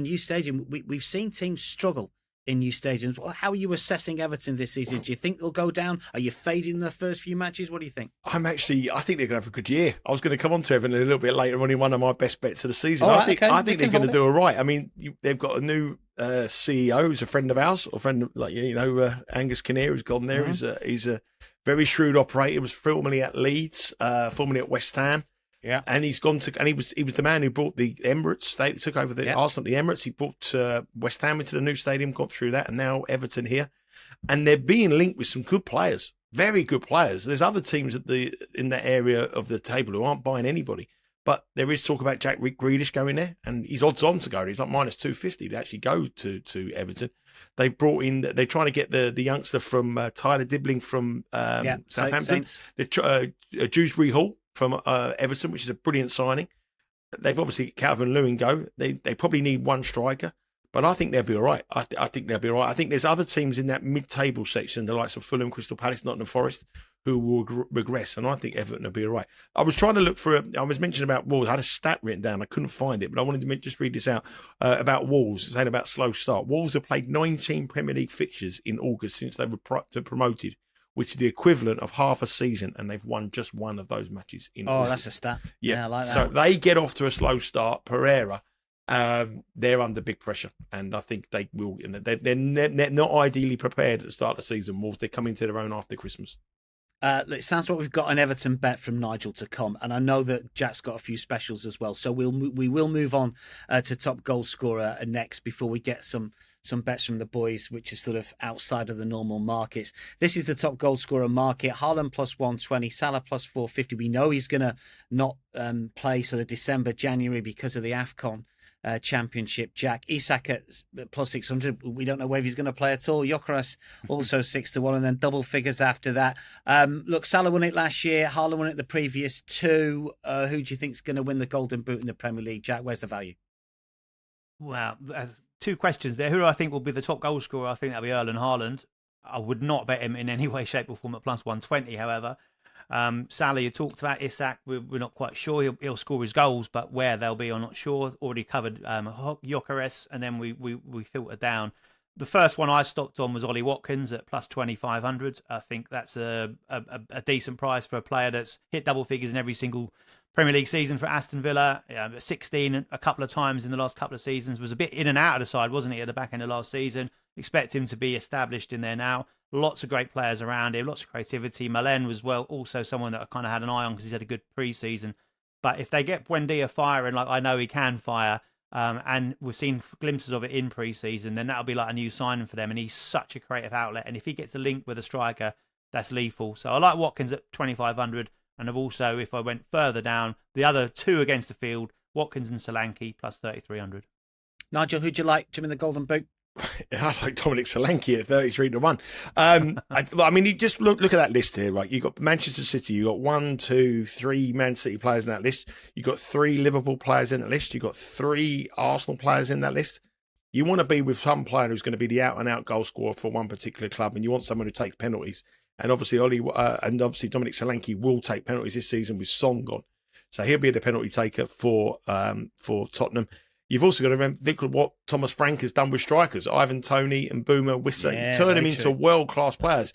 new stadium, we've seen teams struggle in new stadiums. How are you assessing Everton this season? Do you think they'll go down? Are you fading the first few matches? What do you think? I think they're going to have a good year. I was going to come on to Everton a little bit later on in one of my best bets of the season. I think they're going to do all right. I mean, they've got a new CEO who's a friend of ours, or friend of, Angus Kinnear, who's gone there. Mm-hmm. He's a very shrewd operator. He was formerly at Leeds, formerly at West Ham. Yeah, and he's gone to, and he was the man who brought the Emirates. They took over the Arsenal, the Emirates. He brought West Ham into the new stadium, got through that, and now Everton here, and they're being linked with some good players, very good players. There's other teams in that area of the table who aren't buying anybody, but there is talk about Jack Grealish going there, and he's odds on to go. He's like minus 250 to actually go to Everton. They've brought in. They're trying to get the youngster from Tyler Dibbling from Southampton. Dewsbury Hall from Everton, which is a brilliant signing. They've obviously Calvin Lewin go. They probably need one striker, but I think they'll be all right. I think they'll be all right. I think there's other teams in that mid-table section, the likes of Fulham, Crystal Palace, Nottingham Forest, who will regress, and I think Everton will be all right. I was trying to look for I was mentioning about Wolves. I had a stat written down. I couldn't find it, but I wanted to just read this out about Wolves, saying about slow start. Wolves have played 19 Premier League fixtures in August since they were promoted, which is the equivalent of half a season, and they've won just one of those matches in August. That's a stat. Yeah, I like that. So they get off to a slow start. Pereira, they're under big pressure, and I think they will. They're not ideally prepared at the start of the season. Wolves, they're coming to their own after Christmas. It sounds like we've got an Everton bet from Nigel to come, and I know that Jack's got a few specials as well. So we will move on to top goal scorer next before we get some bets from the boys, which is sort of outside of the normal markets. This is the top goal scorer market. Haaland plus 120, Salah plus 450. We know he's going to not play sort of December, January because of the AFCON Championship. Jack, Isak at plus 600. We don't know whether he's going to play at all. Gyökeres also 6-1, and then double figures after that. Look, Salah won it last year. Haaland won it the previous two. Who do you think is going to win the Golden Boot in the Premier League? Jack, where's the value? Well, two questions there. Who do I think will be the top goal scorer? I think that'll be Erling Haaland. I would not bet him in any way, shape or form at plus 120, however. Salah, you talked about. Isak, we're not quite sure. He'll score his goals, but where they'll be, I'm not sure. Already covered Gyökeres, and then we filter down. The first one I stocked on was Ollie Watkins at plus 2,500. I think that's a decent price for a player that's hit double figures in every single Premier League season for Aston Villa. 16 a couple of times in the last couple of seasons. Was a bit in and out of the side, wasn't he, at the back end of last season? Expect him to be established in there now. Lots of great players around him, lots of creativity. Malen was also someone that I kind of had an eye on because he's had a good pre-season. But if they get Buendia firing like I know he can fire, and we've seen glimpses of it in pre-season, then that'll be like a new signing for them. And he's such a creative outlet. And if he gets a link with a striker, that's lethal. So I like Watkins at 2,500. And I've also, if I went further down, the other two against the field, Watkins and Solanke, plus 3,300. Nigel, who'd you like to win the Golden Boot? I like Dominic Solanke at 33-1. I mean, you just look at that list here, right? You've got Manchester City, you've got 1, 2, 3 Man City players in that list. You've got 3 Liverpool players in that list. You've got 3 Arsenal players in that list. You want to be with some player who's going to be the out-and-out goal scorer for one particular club, and you want someone who takes penalties. And obviously, Dominic Solanke will take penalties this season with Son gone, so he'll be the penalty taker for Tottenham. You've also got to remember, think of what Thomas Frank has done with strikers, Ivan Toney and Boomer Wissa. Yeah, He's turned them into world-class players.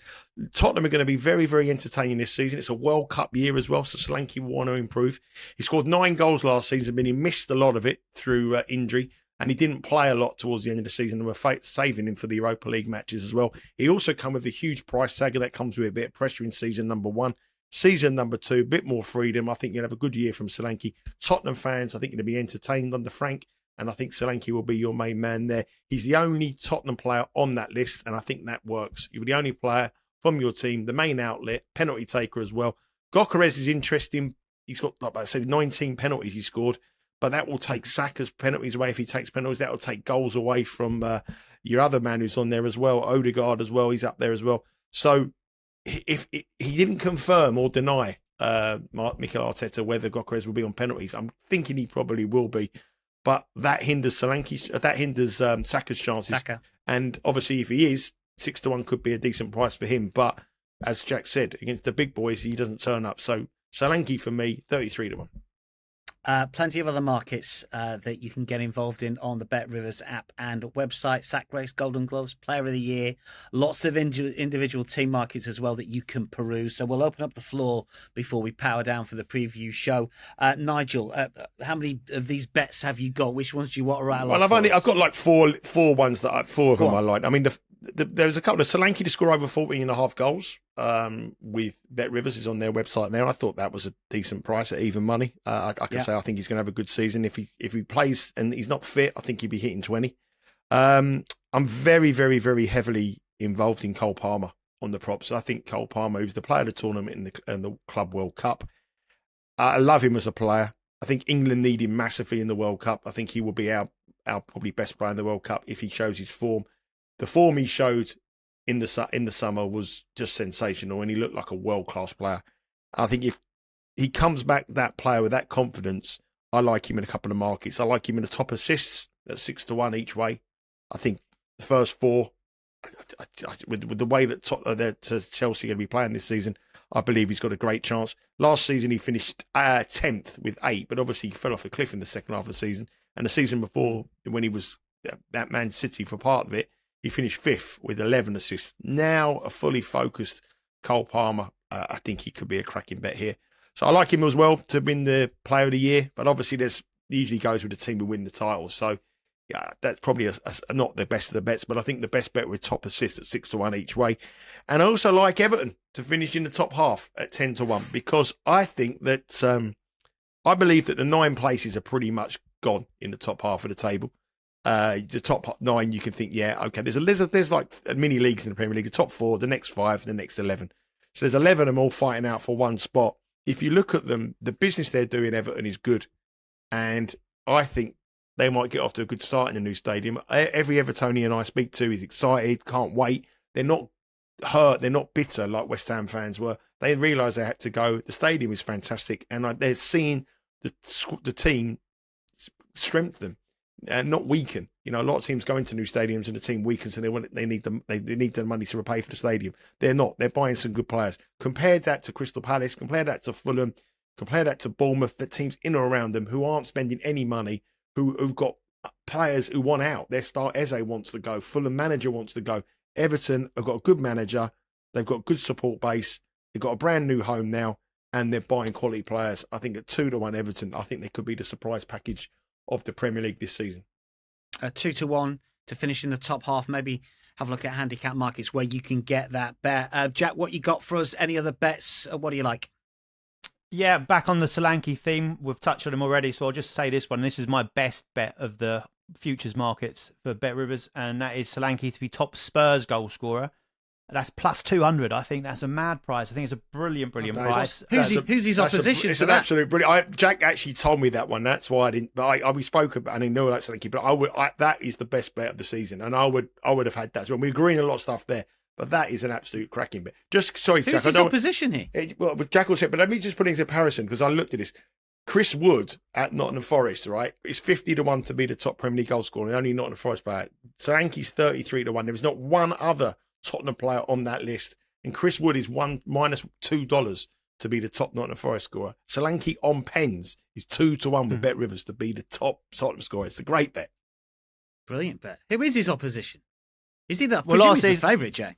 Tottenham are going to be very, very entertaining this season. It's a World Cup year as well, so Solanke will want to improve. He scored 9 goals last season, but he missed a lot of it through injury, and he didn't play a lot towards the end of the season, and we're saving him for the Europa League matches as well. He also come with a huge price tag, and that comes with a bit of pressure in season number 1. Season number 2, a bit more freedom. I think you'll have a good year from Solanke. Tottenham fans, I think, going to be entertained under Frank. And I think Solanke will be your main man there. He's the only Tottenham player on that list, and I think that works. You're the only player from your team, the main outlet, penalty taker as well. Gyökeres is interesting. He's got, like I said, 19 penalties he scored, but that will take Saka's penalties away if he takes penalties. That will take goals away from your other man who's on there as well, Odegaard as well. He's up there as well. So if he didn't confirm or deny Mikel Arteta whether Gyökeres will be on penalties, I'm thinking he probably will be. But that hinders Saka's chances. Saka. And obviously, if he is, 6-1 could be a decent price for him. But as Jack said, against the big boys, he doesn't turn up. So Solanke for me, 33-1. Plenty of other markets that you can get involved in on the BetRivers app and website. Sack Race, Golden Gloves, Player of the Year, lots of individual team markets as well that you can peruse. So we'll open up the floor before we power down for the preview show. Nigel, how many of these bets have you got? Which ones do you want to rattle off? Well, I've got like four ones that four of them I like. I mean, there's a couple of Solanke to score over 14.5 goals. With BetRivers is on their website now. I thought that was a decent price at even money. I can say I think he's going to have a good season. If he plays and he's not fit, I think he'd be hitting 20. I'm very, very, very heavily involved in Cole Palmer on the props. I think Cole Palmer, who's the player of the tournament in the Club World Cup, I love him as a player. I think England need him massively in the World Cup. I think he will be our probably best player in the World Cup if he shows his form. The form he showed in the summer was just sensational, and he looked like a world-class player. I think if he comes back that player with that confidence, I like him in a couple of markets. I like him in the top assists at 6-1 each way. I think the first 4, with the way that Chelsea are going to be playing this season, I believe he's got a great chance. Last season, he finished 10th with 8, but obviously he fell off a cliff in the second half of the season. And the season before, when he was at Man City for part of it, he finished 5th with 11 assists. Now, a fully focused Cole Palmer, I think he could be a cracking bet here. So I like him as well to win the Player of the Year, but obviously usually goes with the team who win the title. So yeah, that's probably not the best of the bets, but I think the best bet with top assists at 6-1 each way. And I also like Everton to finish in the top half at 10-1 because I think that I believe that the 9 places are pretty much gone in the top half of the table. The top 9, you can think, yeah, okay. There's like mini leagues in the Premier League. The top 4, the next 5, the next 11. So there's 11 of them all fighting out for one spot. If you look at them, the business they're doing, Everton, is good, and I think they might get off to a good start in the new stadium. Every Evertonian I speak to is excited, can't wait. They're not hurt, they're not bitter like West Ham fans were. They realise they had to go. The stadium is fantastic, and they're seeing the team strengthen and not weaken. You know, a lot of teams go into new stadiums and the team weakens, and they need the money to repay for the stadium. They're not. They're buying some good players. Compared that to Crystal Palace, compare that to Fulham, compare that to Bournemouth, the teams in or around them who aren't spending any money, who've got players who want out. Their star Eze wants to go. Fulham manager wants to go. Everton have got a good manager. They've got a good support base. They've got a brand new home now, and they're buying quality players. I think at 2-1 Everton, I think they could be the surprise package of the Premier League this season. 2-1 to finish in the top half. Maybe have a look at handicap markets where you can get that bet. Jack, what you got for us? Any other bets? What do you like? Yeah, back on the Solanke theme. We've touched on him already, so I'll just say this one. This is my best bet of the futures markets for Bet Rivers, and that is Solanke to be top Spurs goal scorer. That's plus 200. I think that's a mad price. I think it's a brilliant price. Who's his opposition? It's an absolute brilliant. Jack actually told me that one. That's why I didn't. But we spoke about, and I know that's Solanke. But that is the best bet of the season, and I would have had that as well. We agree on a lot of stuff there. But that is an absolute cracking bit. Sorry, Jack. Who's his opposition here? Well, Jack will say, but let me just put it into comparison because I looked at this. Chris Wood at Nottingham Forest, right, is 50-1 to be the top Premier League goal scorer. And only Nottingham Forest player. Solanke's 33-1. There is not one other Tottenham player on that list. And Chris Wood is minus $2 to be the top Nottingham Forest scorer. Solanke on pens is 2-1 with Bet Rivers to be the top Tottenham scorer. It's a great bet. Brilliant bet. Who is his opposition? Is he the favourite, Jack?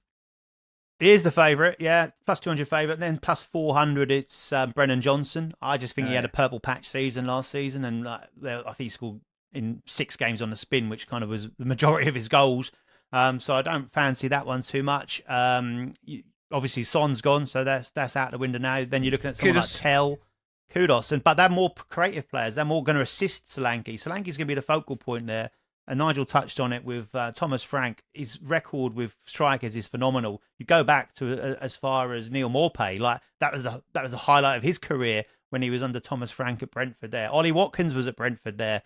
He is the favourite, yeah. Plus 200 favourite. Then plus 400, it's Brennan Johnson. I just think he had a purple patch season last season. And I think he scored in 6 games on the spin, which kind of was the majority of his goals. So I don't fancy that one too much. Obviously, Son's gone, so that's out the window now. Then you're looking at someone like Tell. Kudos. But they're more creative players. They're more going to assist Solanke. Solanke's going to be the focal point there. And Nigel touched on it with Thomas Frank. His record with strikers is phenomenal. You go back to as far as Neil Maupay, like that was the highlight of his career when he was under Thomas Frank at Brentford there. Ollie Watkins was at Brentford there.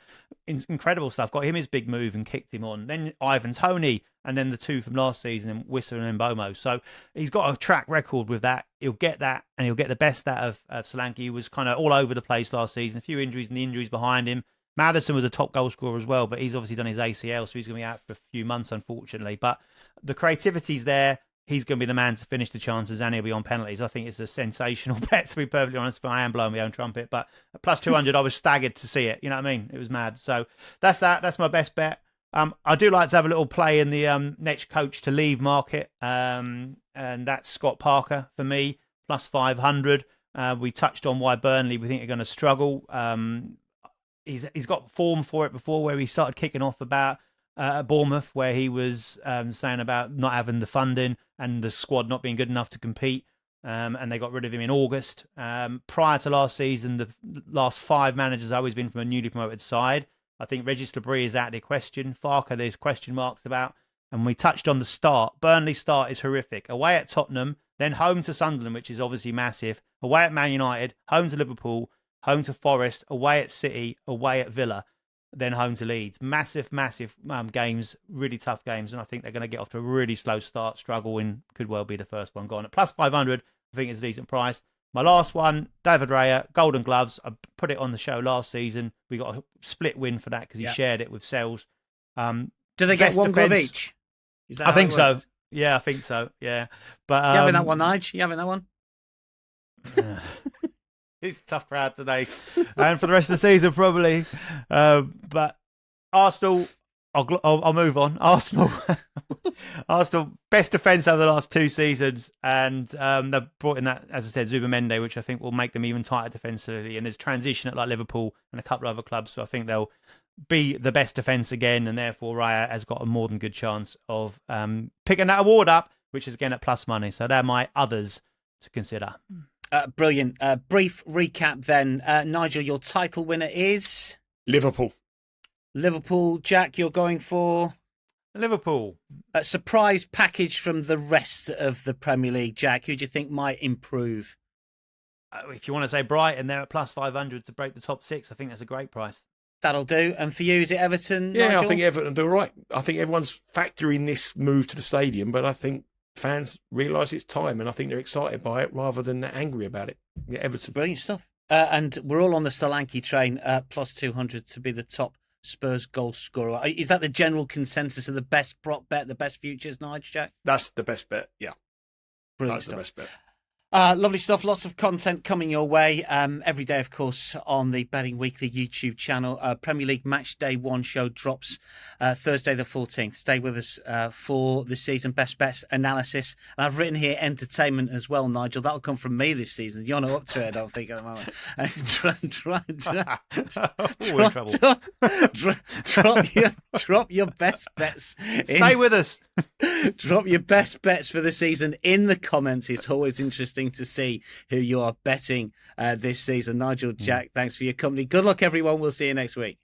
Incredible stuff. Got him his big move and kicked him on. Then Ivan Toney, and then the 2 from last season, Wissa and Mbomo. So he's got a track record with that. He'll get that, and he'll get the best out of Solanke. He was kind of all over the place last season. A few injuries and the injuries behind him. Maddison was a top goal scorer as well, but he's obviously done his ACL, so he's going to be out for a few months, unfortunately. But the creativity's there. He's going to be the man to finish the chances, and he'll be on penalties. I think it's a sensational bet, to be perfectly honest. But I am blowing my own trumpet. But at plus 200, I was staggered to see it. You know what I mean? It was mad. So that's that. That's my best bet. I do like to have a little play in the next coach to leave market, and that's Scott Parker for me, plus 500. We touched on why Burnley we think are going to struggle. He's got form for it before, where he started kicking off about Bournemouth, where he was saying about not having the funding and the squad not being good enough to compete, and they got rid of him in August. Prior to last season, the last 5 managers have always been from a newly promoted side. I think Regis Labrie is out of the question. Farker, there's question marks about. And we touched on the start. Burnley's start is horrific. Away at Tottenham, then home to Sunderland, which is obviously massive. Away at Man United, home to Liverpool, home to Forest, away at City, away at Villa, then home to Leeds. Massive games, really tough games, and I think they're going to get off to a really slow start, struggle, and could well be the first one gone. At plus 500, I think it's a decent price. My last one, David Raya, Golden Gloves. I put it on the show last season. We got a split win for that because he shared it with Sells. Do they get one glove each? Is that I think so. Yeah, I think so. Yeah. But you having that one, Nige? You having that one? It's a tough crowd today, and for the rest of the season probably. But Arsenal, I'll move on. Arsenal, best defence over the last 2 seasons, and they've brought in that, as I said, Zubimende, which I think will make them even tighter defensively. And there's transition at like Liverpool and a couple of other clubs, so I think they'll be the best defence again, and therefore Raya has got a more than good chance of picking that award up, which is again at plus money. So they're my others to consider. Brilliant. Brief recap then. Nigel, your title winner is? Liverpool. Jack, you're going for? Liverpool. A surprise package from the rest of the Premier League. Jack, who do you think might improve? If you want to say Brighton, they're at plus 500 to break the top 6. I think that's a great price. That'll do. And for you, is it Everton? Yeah, Nigel? I think Everton do right. I think everyone's factoring this move to the stadium, but I think fans realise it's time, and I think they're excited by it rather than angry about it. Yeah, Everton. Brilliant stuff. And we're all on the Solanke train, plus 200 to be the top Spurs goal scorer. Is that the general consensus of the best prop bet, the best futures, Nige, Jack? That's the best bet, yeah. Brilliant That's stuff. the best bet. Lovely stuff. Lots of content coming your way every day, of course, on the Betting Weekly YouTube channel. Premier League Match Day 1 show drops Thursday the 14th. Stay with us for the season best bets analysis. And I've written here entertainment as well, Nigel. That'll come from me this season. You're not up to it, I don't think, at the moment. Drop your best bets. Stay with us. Drop your best bets for the season in the comments. It's always interesting to see who you are betting this season. Nigel, Jack, thanks for your company. Good luck, everyone. We'll see you next week.